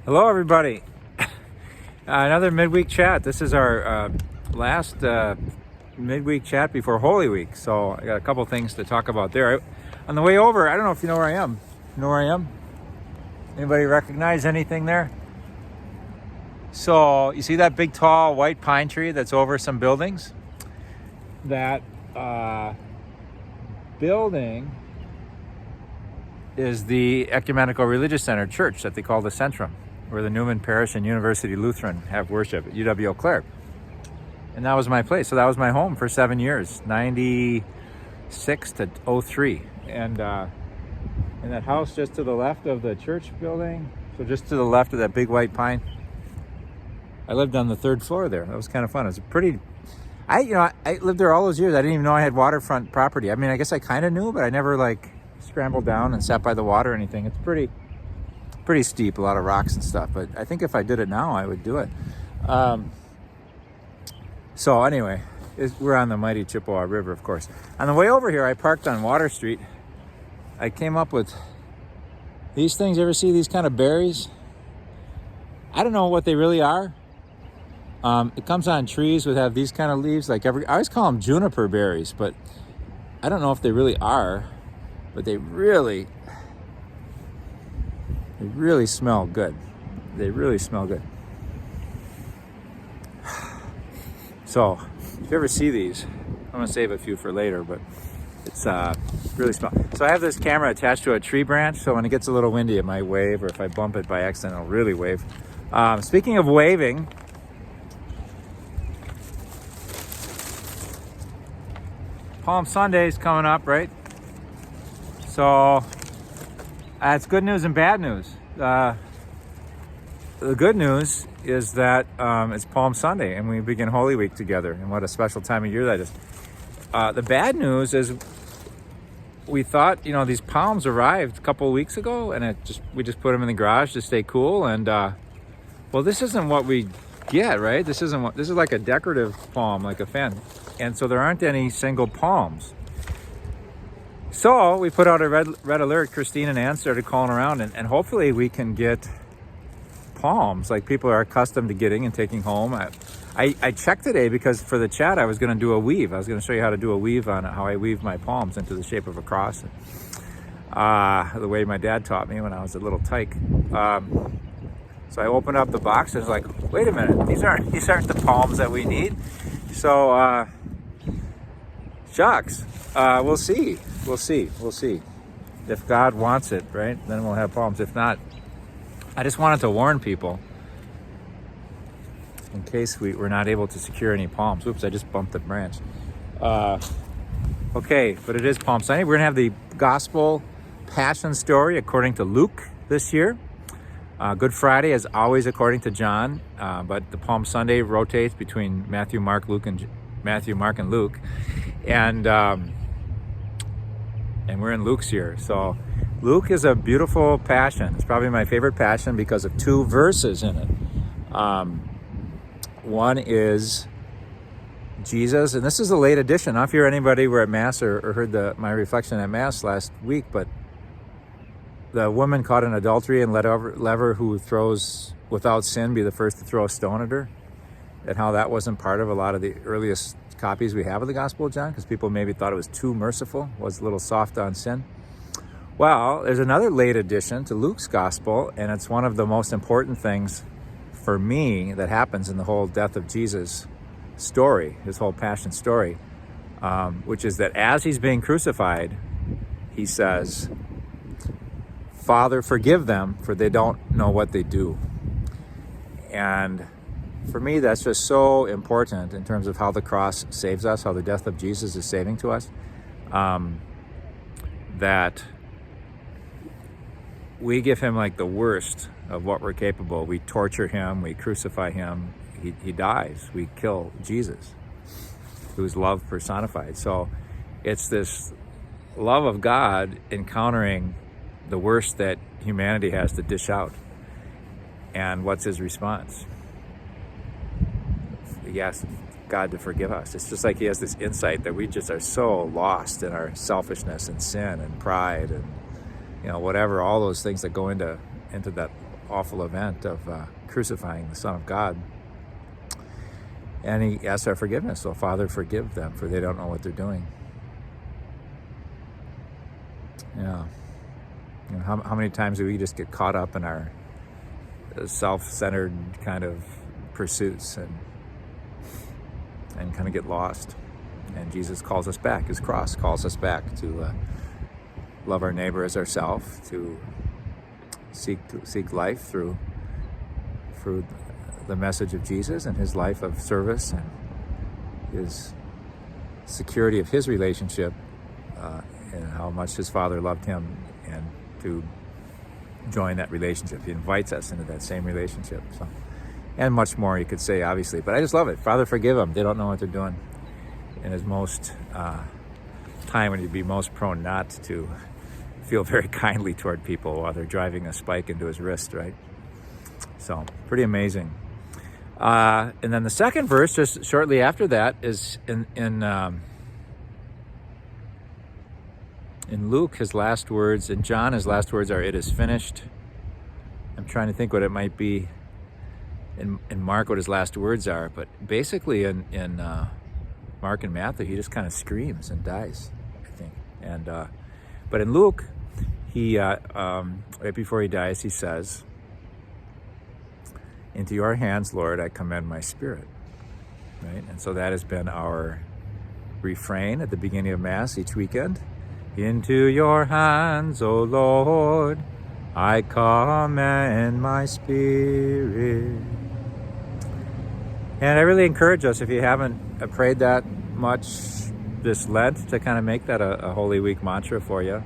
Hello, everybody. Another midweek chat. This is our last midweek chat before Holy Week. So I got a couple things to talk about there. On the way over, I don't know if you know where I am. You know where I am? Anybody recognize anything there? So you see that big, tall, white pine tree that's over some buildings? That building is the Ecumenical Religious Center Church that they call the Centrum, where the Newman Parish and University Lutheran have worship at UW-Eau Claire. And that was my place. So that was my home for 7 years, 96 to 03. And in that house just to the left of the church building, so just to the left of that big white pine, I lived on the third floor there. That was kind of fun. It was a pretty, I lived there all those years. I didn't even know I had waterfront property. I mean, I guess I kind of knew, but I never scrambled down and sat by the water or anything. It's pretty steep, a lot of rocks and stuff, but I think if I did it now, I would do it. So anyway, we're on the mighty Chippewa River, of course. On the way over here, I parked on Water Street. I came up with these things. Ever see these kind of berries? I don't know what they really are. It comes on trees that have these kind of leaves. I always call them juniper berries, but I don't know if they really are, but they really smell good. They really smell good. So, if you ever see these, I'm gonna save a few for later, but it's really smell. So I have this camera attached to a tree branch, so when it gets a little windy, it might wave, or if I bump it by accident, it'll really wave. Speaking of waving, Palm Sunday's coming up, right? So it's good news and bad news. The good news is that it's Palm Sunday and we begin Holy Week together, and what a special time of year that is. The bad news is we thought, these palms arrived a couple of weeks ago, and we just put them in the garage to stay cool. And well, this isn't what we get, right? This is like a decorative palm, like a fan, and so there aren't any single palms. So we put out a red alert. Christine and Ann started calling around, and hopefully we can get palms like people are accustomed to getting and taking home. I checked today because for the chat I was going to do a weave. I was going to show you how to do a weave on it, how I weave my palms into the shape of a cross, the way my dad taught me when I was a little tyke. So I opened up the box and was like, wait a minute, these aren't the palms that we need. So shucks, we'll see. If God wants it, right, then we'll have palms. If not, I just wanted to warn people in case we're not able to secure any palms. Oops, I just bumped the branch. Okay, but it is Palm Sunday. We're going to have the Gospel Passion story according to Luke this year. Good Friday is always according to John, but the Palm Sunday rotates between Matthew, Mark, and Luke. And we're in Luke's year. So Luke is a beautiful passion. It's probably my favorite passion because of two verses in it. One is Jesus, and this is a late edition. I don't know if you're anybody were at Mass or heard my reflection at Mass last week, but the woman caught in adultery and let her who throws without sin be the first to throw a stone at her, and how that wasn't part of a lot of the earliest copies we have of the Gospel of John, because people maybe thought it was too merciful, was a little soft on sin. Well, there's another late addition to Luke's Gospel, and it's one of the most important things for me that happens in the whole death of Jesus story, his whole passion story, which is that as he's being crucified, he says, Father, forgive them, for they don't know what they do. And for me, that's just so important in terms of how the cross saves us, how the death of Jesus is saving to us, that we give him like the worst of what we're capable. We torture him, we crucify him, he dies. We kill Jesus, who's love personified. So it's this love of God encountering the worst that humanity has to dish out. And what's his response? He asks God to forgive us. It's just like he has this insight that we just are so lost in our selfishness and sin and pride and whatever, all those things that go into that awful event of crucifying the Son of God. And he asks our forgiveness. So, Father, forgive them, for they don't know what they're doing. Yeah. How many times do we just get caught up in our self-centered kind of pursuits and kind of get lost? And Jesus calls us back. His cross calls us back to love our neighbor as ourselves, to seek life through the message of Jesus and his life of service and his security of his relationship and how much his Father loved him, and to join that relationship. He invites us into that same relationship. So, and much more you could say, obviously, but I just love it. Father, forgive them. They don't know what they're doing. In his most time when you'd be most prone not to feel very kindly toward people while they're driving a spike into his wrist, right? So, pretty amazing. And then the second verse, just shortly after that, is in Luke, his last words. In John, his last words are, "It is finished." I'm trying to think what it might be in Mark, what his last words are. But basically in Mark and Matthew, he just kind of screams and dies, I think. And but in Luke, he right before he dies, he says, "Into your hands, Lord, I commend my spirit." Right? And so that has been our refrain at the beginning of Mass each weekend. Into your hands, O Lord, I commend my spirit. And I really encourage us, if you haven't prayed that much this Lent, to kind of make that a Holy Week mantra for you.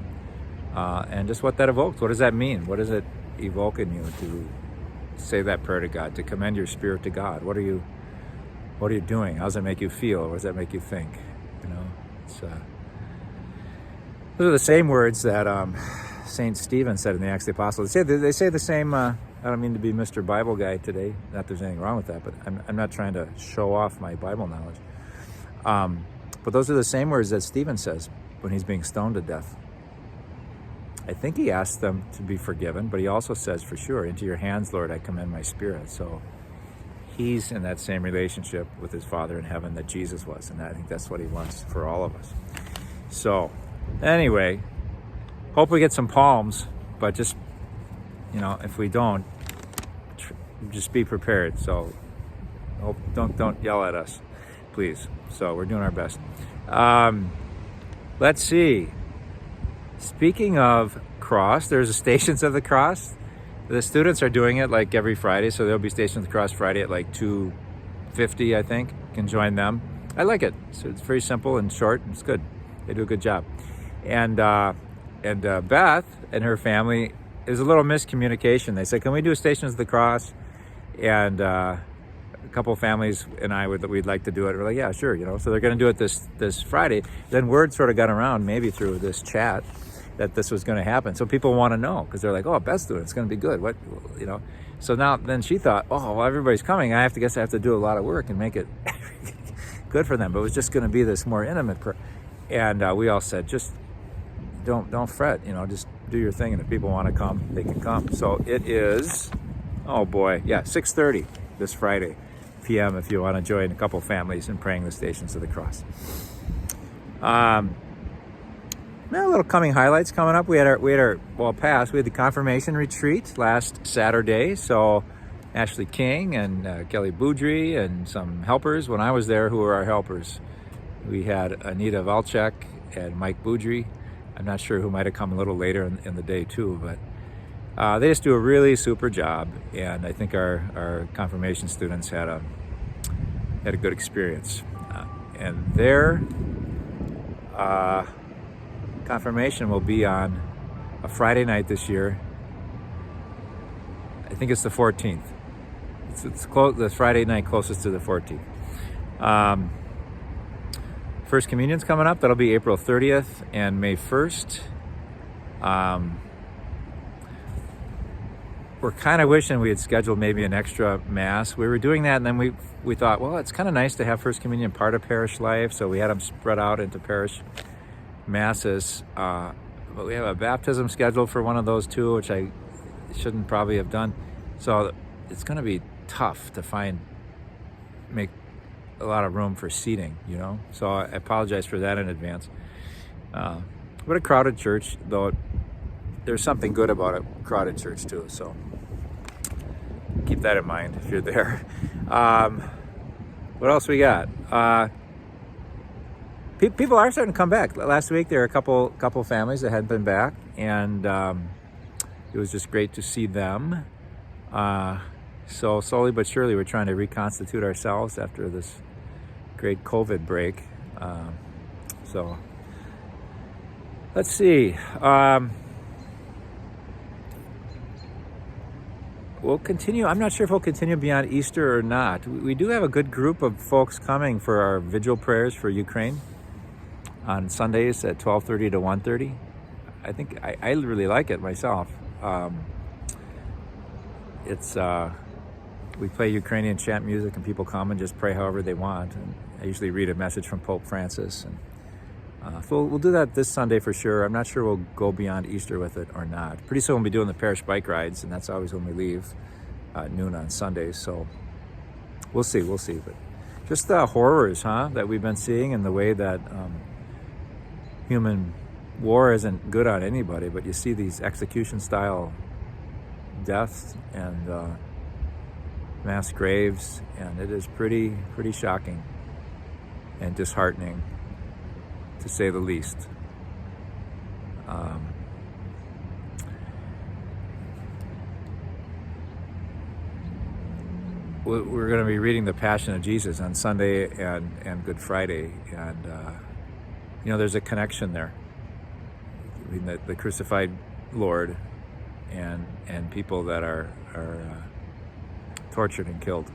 And just what that evokes. What does that mean? What does it evoke in you to say that prayer to God, to commend your spirit to God? What are you doing? How does it make you feel? What does that make you think? It's those are the same words that St. Stephen said in the Acts of the Apostles. They say the same. I don't mean to be Mr. Bible guy today. Not that there's anything wrong with that, but I'm not trying to show off my Bible knowledge. But those are the same words that Stephen says when he's being stoned to death. I think he asks them to be forgiven, but he also says, for sure, "Into your hands, Lord, I commend my spirit." So he's in that same relationship with his Father in heaven that Jesus was, and I think that's what he wants for all of us. So anyway, hope we get some palms, but just, if we don't, just be prepared. So hope, don't yell at us, please. So we're doing our best. Let's see. Speaking of cross, there's a Stations of the Cross. The students are doing it like every Friday, so there'll be Stations of the Cross Friday at like 2:50, I think. You can join them. I like it. So it's very simple and short, and it's good. They do a good job. And Beth and her family, there's a little miscommunication. They said, "Can we do Stations of the Cross?" And a couple of families and we'd like to do it. We're like, "Yeah, sure." So they're going to do it this Friday. Then word sort of got around, maybe through this chat, that this was going to happen. So people want to know, because they're like, "Oh, Beth's doing it. It's going to be good." So now then she thought, "Oh, well, everybody's coming. I have to do a lot of work and make it good for them." But it was just going to be this more intimate prayer. And we all said, just don't fret, just do your thing. And if people want to come, they can come. So it is, 6:30 this Friday p.m. if you want to join a couple families in praying the Stations of the Cross. A little coming highlights coming up. We had the confirmation retreat last Saturday. So Ashley King and Kelly Boudry and some helpers when I was there, who were our helpers. We had Anita Valchek and Mike Boudry. I'm not sure who might have come a little later in the day too, but they just do a really super job, and I think our confirmation students had a good experience. And their confirmation will be on a Friday night this year. I think it's the 14th. It's close, the Friday night closest to the 14th. First Communion's coming up. That'll be April 30th and May 1st. We're kind of wishing we had scheduled maybe an extra Mass. We were doing that, and then we thought, well, it's kind of nice to have First Communion part of parish life, so we had them spread out into parish Masses. But we have a baptism scheduled for one of those too, which shouldn't probably have done. So it's going to be tough to make a lot of room for seating, So I apologize for that in advance. But a crowded church, though, there's something good about a crowded church too. So keep that in mind if you're there. What else we got? People are starting to come back. Last week there were a couple families that hadn't been back, and it was just great to see them. So slowly but surely we're trying to reconstitute ourselves after this great COVID break. So let's see. We'll continue. I'm not sure if we'll continue beyond Easter or not. We do have a good group of folks coming for our vigil prayers for Ukraine on Sundays at 12:30 to 1:30. I think I really like it myself. We play Ukrainian chant music and people come and just pray however they want. And I usually read a message from Pope Francis. And so we'll do that this Sunday for sure. I'm not sure we'll go beyond Easter with it or not. Pretty soon we'll be doing the parish bike rides, and that's always when we leave at noon on Sundays. So we'll see. But just the horrors, that we've been seeing, and the way that human war isn't good on anybody, but you see these execution-style deaths and mass graves, and it is pretty shocking and disheartening, to say the least. We're going to be reading the Passion of Jesus on Sunday and Good Friday, and there's a connection there between the crucified Lord and people that are tortured and killed.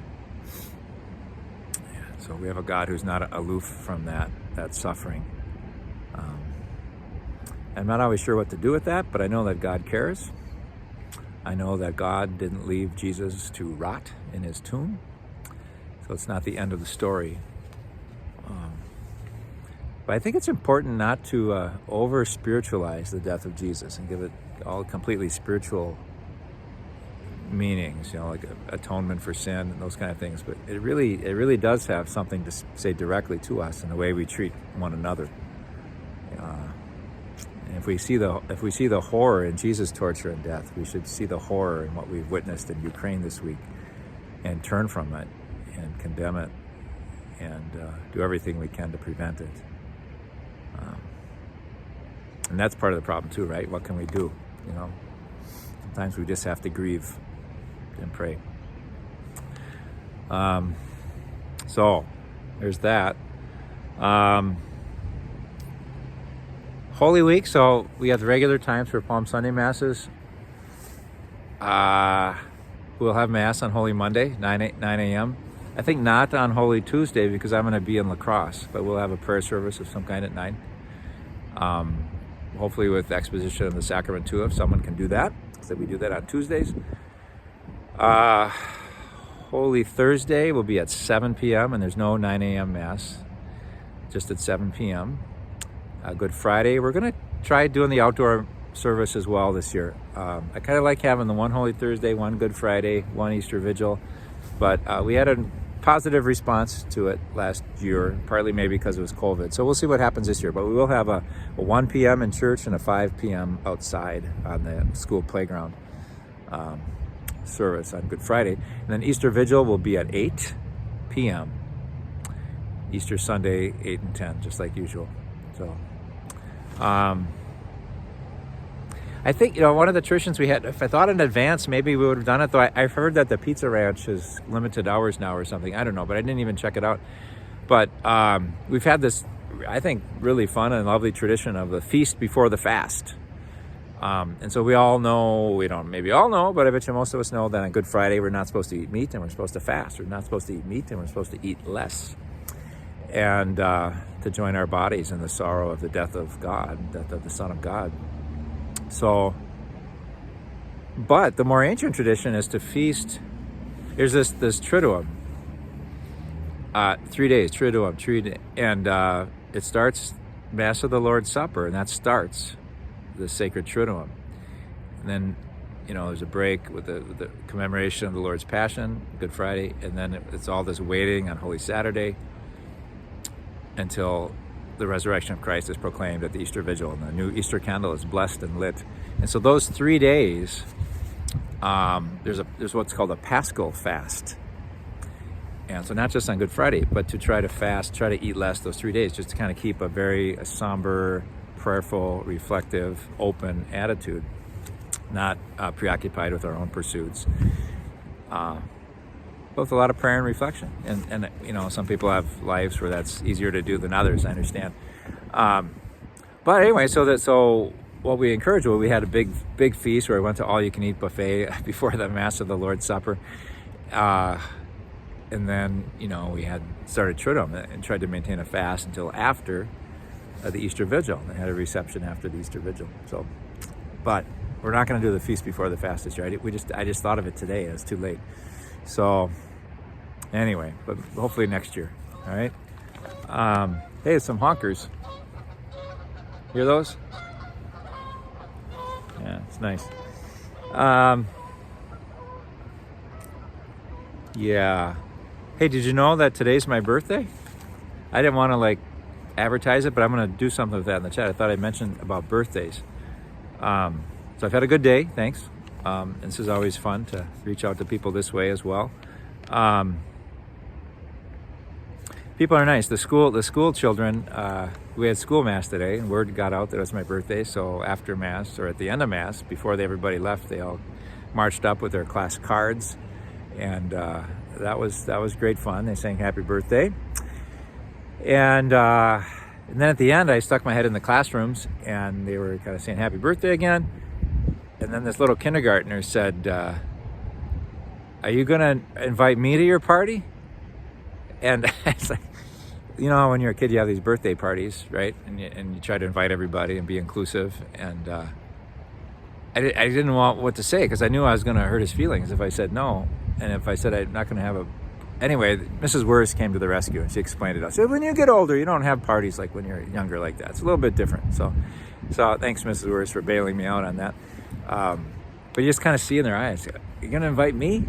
So we have a God who's not aloof from that suffering. I'm not always sure what to do with that, but I know that God cares. I know that God didn't leave Jesus to rot in his tomb, so it's not the end of the story. But I think it's important not to over-spiritualize the death of Jesus and give it all completely spiritual meanings, like atonement for sin and those kind of things. But it really does have something to say directly to us in the way we treat one another. And if we see the horror in Jesus' torture and death, we should see the horror in what we've witnessed in Ukraine this week and turn from it and condemn it and do everything we can to prevent it. And that's part of the problem too, right? What can we do? Sometimes we just have to grieve and pray. So there's that. Holy Week, so we have the regular times for Palm Sunday Masses. We'll have Mass on Holy Monday, 9 a.m. I think not on Holy Tuesday because I'm going to be in La Crosse, but we'll have a prayer service of some kind at 9. Hopefully with exposition of the Sacrament too, if someone can do that. So we do that on Tuesdays. Holy Thursday will be at 7 p.m. and there's no 9 a.m. Mass, just at 7 p.m. Good Friday, we're going to try doing the outdoor service as well this year. I kind of like having the one Holy Thursday, one Good Friday, one Easter Vigil, but we had a positive response to it last year, partly maybe because it was COVID. So we'll see what happens this year, but we will have a 1 p.m. in church and a 5 p.m. outside on the school playground service on Good Friday. And then Easter Vigil will be at 8 p.m. Easter Sunday, 8 and 10, just like usual. So I think, one of the traditions we had, if I thought in advance, maybe we would have done it, though I've heard that the Pizza Ranch has limited hours now or something. I don't know, but I didn't even check it out. But we've had this, I think, really fun and lovely tradition of the feast before the fast. And so we all know, we don't maybe all know, but I bet you most of us know that on Good Friday we're not supposed to eat meat and we're supposed to fast. We're not supposed to eat meat and we're supposed to eat less. And to join our bodies in the sorrow of the death of God, death of the Son of God. So, but the more ancient tradition is to feast. There's this Triduum, 3 days, Triduum, and it starts Mass of the Lord's Supper, and that starts the sacred Triduum. And then there's a break with the commemoration of the Lord's Passion, Good Friday, and then it's all this waiting on Holy Saturday until the resurrection of Christ is proclaimed at the Easter Vigil, and the new Easter candle is blessed and lit. And so those 3 days, there's what's called a Paschal fast. And so not just on Good Friday, but to try to fast, try to eat less those 3 days, just to kind of keep a very somber, prayerful, reflective, open attitude, not preoccupied with our own pursuits. Both a lot of prayer and reflection. And some people have lives where that's easier to do than others, I understand. But anyway, so what we encouraged, we had a big feast where we went to all-you-can-eat buffet before the Mass of the Lord's Supper. And then, we had started Triduum and tried to maintain a fast until after the Easter Vigil. They had a reception after the Easter Vigil. So, but we're not going to do the feast before the fast this year. I just thought of it today. It's too late. So, anyway, but hopefully next year. All right. Hey, some honkers. Hear those? Yeah, it's nice. Yeah. Hey, did you know that today's my birthday? I didn't want to advertise it, but I'm going to do something with that in the chat. I thought I'd mention about birthdays. So I've had a good day, thanks. And this is always fun to reach out to people this way as well. People are nice. The school children, we had school mass today, and word got out that it was my birthday. So after mass, or at the end of mass, before everybody left, they all marched up with their class cards, and that was great fun. They sang happy birthday, and then at the end, I stuck my head in the classrooms, and they were kind of saying happy birthday again. And then this little kindergartner said, "Are you gonna invite me to your party?" And it's like, when you're a kid, you have these birthday parties, right? And you try to invite everybody and be inclusive. And I didn't want what to say, because I knew I was going to hurt his feelings if I said no. And if I said I'm not going to have a... Anyway, Mrs. Worth came to the rescue, and she explained it. I said, when you get older, you don't have parties like when you're younger like that. It's a little bit different. So thanks, Mrs. Worth, for bailing me out on that. But you just kind of see in their eyes, you're going to invite me,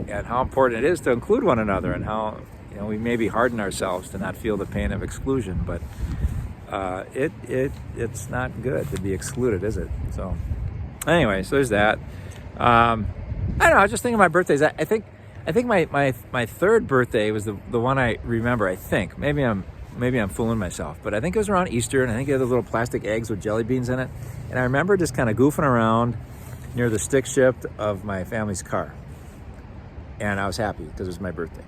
and how important it is to include one another, and how we maybe harden ourselves to not feel the pain of exclusion, but it's not good to be excluded, is it? So anyway, so there's that. I don't know, I was just thinking of my birthdays. I think my third birthday was the one I remember. I think maybe I'm fooling myself, but I think it was around Easter, and I think it had those little plastic eggs with jelly beans in it, and I remember just kind of goofing around near the stick shift of my family's car. And I was happy because it was my birthday.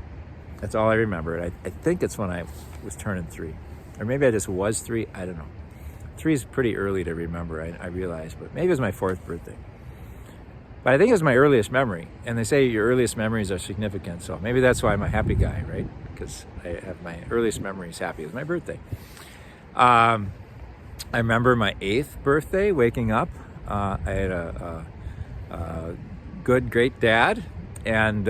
That's all I remember. I think it's when I was turning 3. Or maybe I just was 3. I don't know. 3 is pretty early to remember, I realize. But maybe it was my 4th birthday. But I think it was my earliest memory. And they say your earliest memories are significant. So maybe that's why I'm a happy guy, right? Because I have my earliest memories happy. It was my birthday. I remember my 8th birthday, waking up. I had a good, great dad. And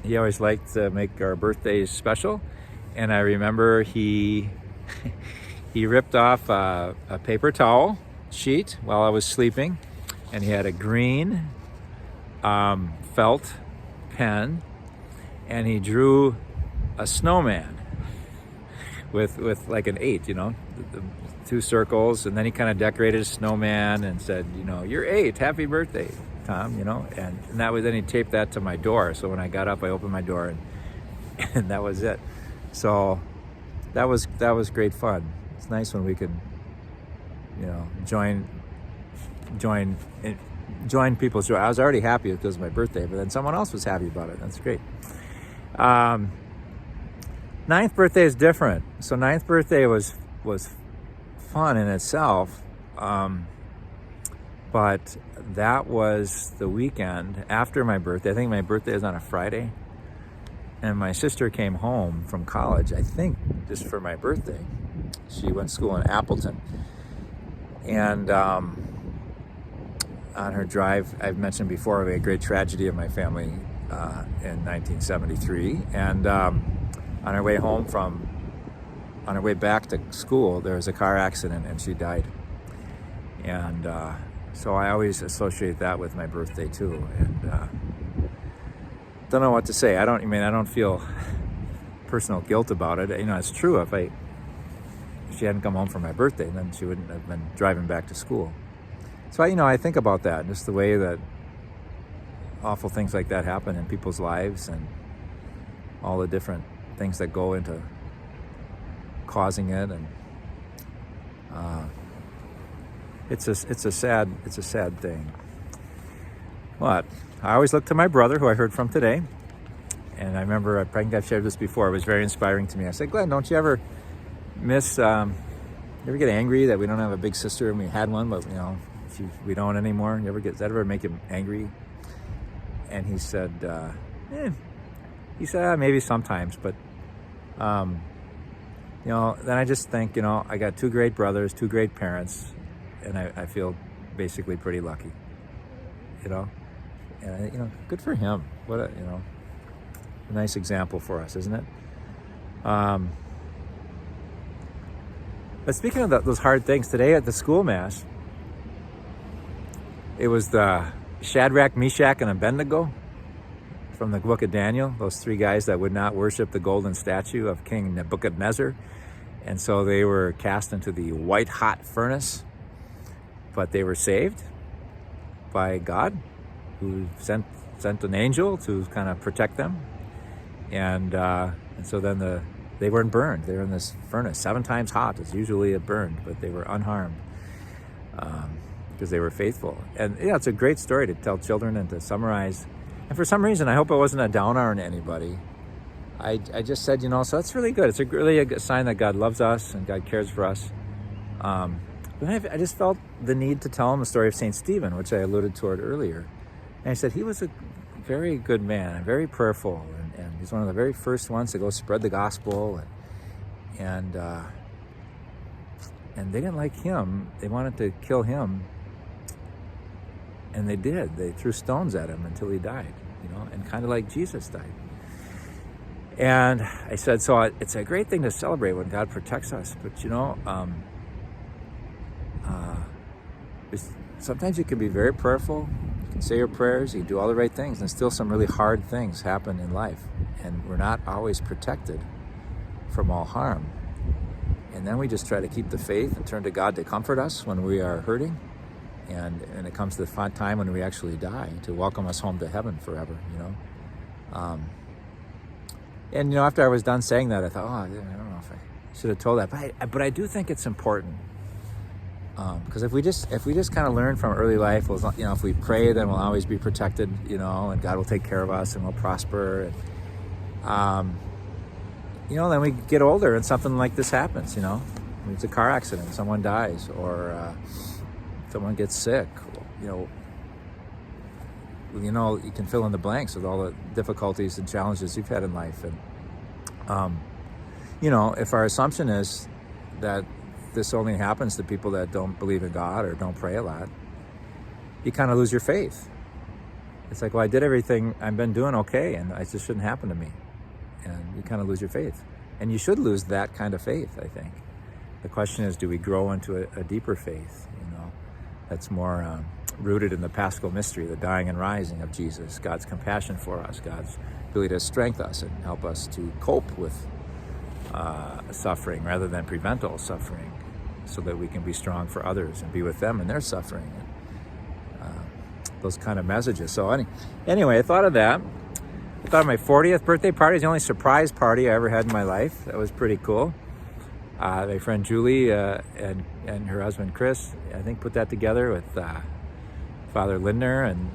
he always liked to make our birthdays special. And I remember he ripped off a paper towel sheet while I was sleeping. And he had a green felt pen. And he drew a snowman with like an 8, the 2 circles. And then he kind of decorated a snowman and said, you're 8, happy birthday, Tom, and that was, then he taped that to my door. So when I got up, I opened my door, and that was it. So that was great fun. It's nice when we could, join people's joy. I was already happy because it was my birthday, but then someone else was happy about it. That's great. 9th birthday is different. So 9th birthday was fun in itself. But that was the weekend after my birthday. I think my birthday is on a Friday. And my sister came home from college, I think, just for my birthday. She went to school in Appleton. And on her drive, I've mentioned before, we had a great tragedy in my family in 1973. And on her way home on her way back to school, there was a car accident, and she died. And So I always associate that with my birthday too. And don't know what to say. I don't feel personal guilt about it. It's true. If she hadn't come home for my birthday, then she wouldn't have been driving back to school. So I think about that, just the way that awful things like that happen in people's lives, and all the different things that go into causing it. And it's a sad thing. But I always look to my brother, who I heard from today, and I remember, I think I've shared this before. It was very inspiring to me. I said, Glenn, don't you ever you ever get angry that we don't have a big sister, and we had one, but we don't anymore? Does that ever make you angry? And he said, maybe sometimes, but then I just think, I got 2 great brothers, 2 great parents, and I feel basically pretty lucky, and good for him. What a nice example for us, isn't it? But speaking of those hard things, today at the school mass, it was the Shadrach, Meshach, and Abednego from the book of Daniel, those 3 guys that would not worship the golden statue of King Nebuchadnezzar. And so they were cast into the white hot furnace, but they were saved by God, who sent an angel to kind of protect them. And so then they weren't burned. They were in this furnace 7 times hot. It's usually it burned, but they were unharmed because they were faithful. And it's a great story to tell children and to summarize. And for some reason, I hope it wasn't a downer on anybody. I just said, so that's really good. It's really a sign that God loves us and God cares for us. But I just felt the need to tell them the story of St. Stephen, which I alluded toward earlier. And I said he was a very good man and very prayerful. And he's one of the very first ones to go spread the gospel. And they didn't like him. They wanted to kill him. And they did. They threw stones at him until he died, and kind of like Jesus died. And I said, so it's a great thing to celebrate when God protects us. But, sometimes you can be very prayerful. You can say your prayers. You can do all the right things. And still some really hard things happen in life. And we're not always protected from all harm. And then we just try to keep the faith and turn to God to comfort us when we are hurting. And it comes to the time when we actually die, to welcome us home to heaven forever, And after I was done saying that, I thought, I don't know if I should have told that, but I do think it's important, because if we just kind of learn from early life, if we pray, then we'll always be protected, and God will take care of us and we'll prosper, and then we get older and something like this happens, it's a car accident, someone dies, or someone gets sick, you can fill in the blanks with all the difficulties and challenges you've had in life. And, if our assumption is that this only happens to people that don't believe in God or don't pray a lot, you kind of lose your faith. It's like, well, I did everything, I've been doing okay, and it just shouldn't happen to me. And you kind of lose your faith. And you should lose that kind of faith, I think. The question is, do we grow into a deeper faith, that's more rooted in the Paschal mystery, the dying and rising of Jesus, God's compassion for us, God's ability to strengthen us and help us to cope with suffering rather than prevent all suffering, so that we can be strong for others and be with them in their suffering. Those kind of messages. So anyway, I thought of that. I thought of my 40th birthday party. It's the only surprise party I ever had in my life. That was pretty cool. My friend Julie and her husband Chris, I think, put that together with Father Lindner, and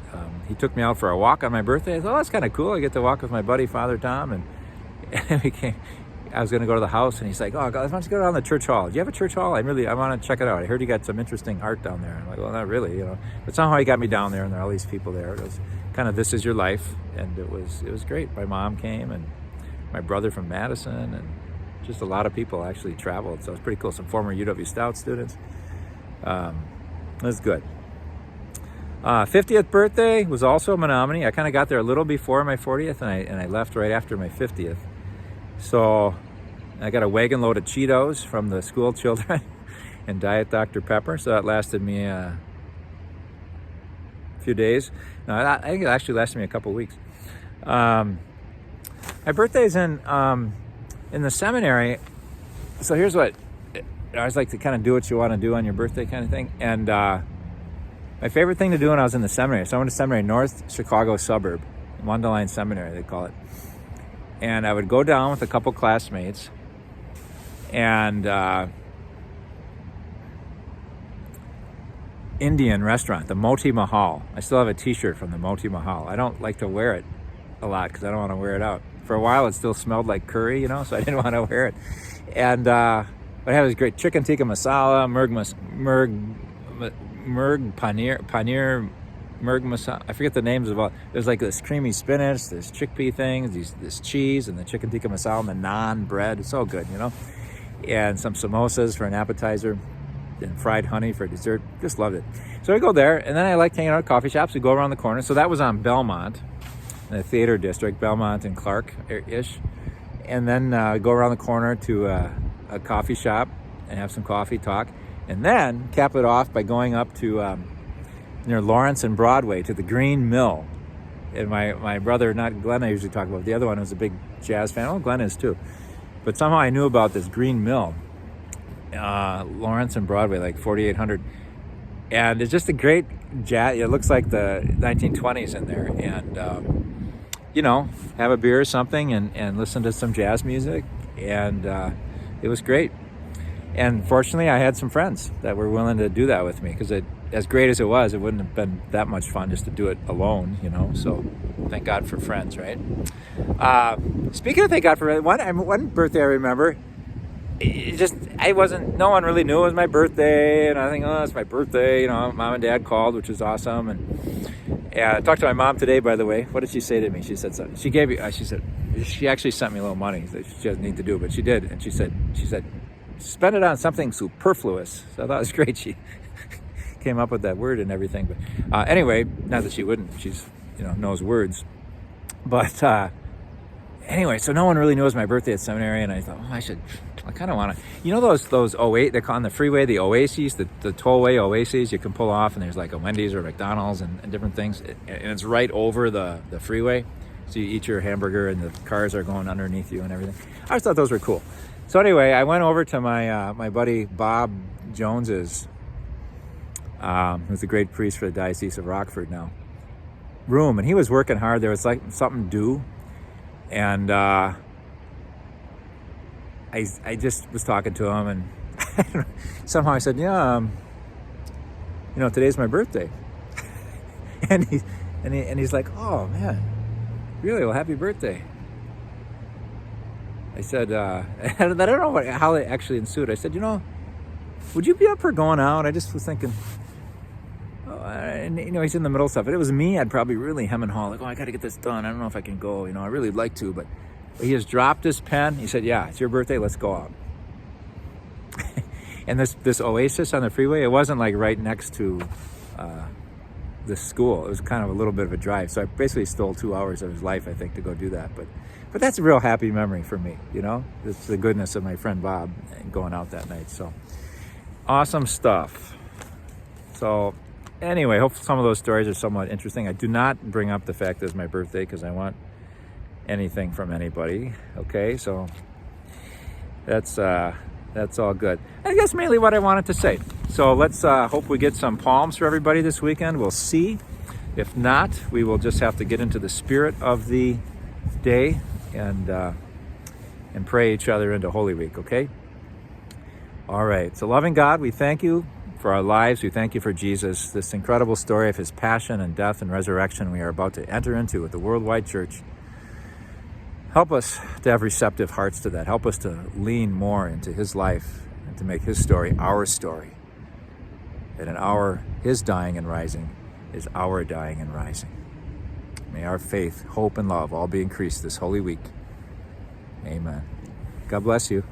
he took me out for a walk on my birthday. I thought, that's kind of cool. I get to walk with my buddy Father Tom, and I was going to go to the house, and he's like, "Oh, God, why don't you go down to the church hall? Do you have a church hall? I want to check it out. I heard you got some interesting art down there." I'm like, "Well, not really, But somehow he got me down there, and there are all these people there. It was kind of This Is Your Life, and it was great. My mom came, and my brother from Madison, and just a lot of people actually traveled, so it was pretty cool. Some former UW Stout students. It was good. 50th birthday was also a Menominee. I kind of got there a little before my 40th, and I left right after my 50th. So I got a wagon load of Cheetos from the school children and Diet Dr. Pepper. So that lasted me few days. No, I think it actually lasted me a couple weeks. My birthday's in the seminary. So here's what I always like to kind of do what you want to do on your birthday kind of thing. And my favorite thing to do when I was in the seminary, so I went to seminary, North Chicago suburb, Mundelein Seminary, they call it. And I would go down with a couple classmates and Indian restaurant, the Moti Mahal. I still have a t-shirt from the Moti Mahal. I don't like to wear it a lot because I don't want to wear it out. For a while, it still smelled like curry, you know, so I didn't want to wear it. And what I had was great chicken tikka masala, murg paneer, murg masala. I forget the names of all. There's like this creamy spinach, this chickpea things, this cheese, and the chicken tikka masala, and the naan bread. It's so good, you know. And some samosas for an appetizer, and fried honey for dessert. Just loved it. So I go there, and then I like hanging out at coffee shops. We go around the corner. So that was on Belmont, in the theater district, Belmont and Clark-ish. And then go around the corner to a coffee shop and have some coffee, talk. And then cap it off by going up to near Lawrence and Broadway to the Green Mill. And my brother, not Glenn, I usually talk about, the other one was a big jazz fan. Oh, Glenn is too. But somehow I knew about this Green Mill, Lawrence and Broadway, like 4800. And it's just a great jazz. It looks like the 1920s in there. And, you know, have a beer or something and listen to some jazz music. And it was great. And fortunately, I had some friends that were willing to do that with me because as great as it was, it wouldn't have been that much fun just to do it alone, you know. So thank God for friends, right? Speaking of thank God for one birthday I remember, no one really knew it was my birthday. And I think, oh, it's my birthday. You know, mom and dad called, which was awesome. And I talked to my mom today, by the way. What did she say to me? She said something. She actually sent me a little money that she doesn't need to do, but she did. And she said, spend it on something superfluous. So I thought it was great. She came up with that word and everything. But anyway, not that she wouldn't. She's, you know, knows words. But anyway, so no one really knew it was my birthday at seminary, and I thought, I kind of want to, you know, those 08, they call on the freeway, the oases, the tollway oases you can pull off, and there's like a Wendy's or McDonald's and different things, and it's right over the freeway. So you eat your hamburger and the cars are going underneath you and everything. I just thought those were cool. So anyway, I went over to my buddy Bob Jones's, who's the great priest for the Diocese of Rockford now, room, and he was working hard. There was like something due, and I just was talking to him, and somehow I said, yeah, you know, today's my birthday, and he's like, oh man, really? Well, happy birthday. I said, I don't know how it actually ensued. I said, you know, would you be up for going out? I just was thinking, and you know, he's in the middle of stuff. If it was me, I'd probably really hem and haw, like, oh, I got to get this done. I don't know if I can go. You know, I really like to, but he has dropped his pen. He said, yeah, it's your birthday. Let's go out. And this oasis on the freeway, it wasn't like right next to the school. It was kind of a little bit of a drive. So I basically stole 2 hours of his life, I think, to go do that. But that's a real happy memory for me, you know? It's the goodness of my friend Bob and going out that night. So awesome stuff. So anyway, hope some of those stories are somewhat interesting. I do not bring up the fact that it's my birthday because I want anything from anybody. Okay, so that's all good. I think that's mainly what I wanted to say. So let's hope we get some palms for everybody this weekend. We'll see. If not, we will just have to get into the spirit of the day and pray each other into Holy Week, okay? All right, so loving God, we thank you for our lives. We thank you for Jesus, this incredible story of his passion and death and resurrection we are about to enter into with the worldwide church. Help us to have receptive hearts to that. Help us to lean more into his life and to make his story our story. And his dying and rising is our dying and rising. May our faith, hope, and love all be increased this Holy Week. Amen. God bless you.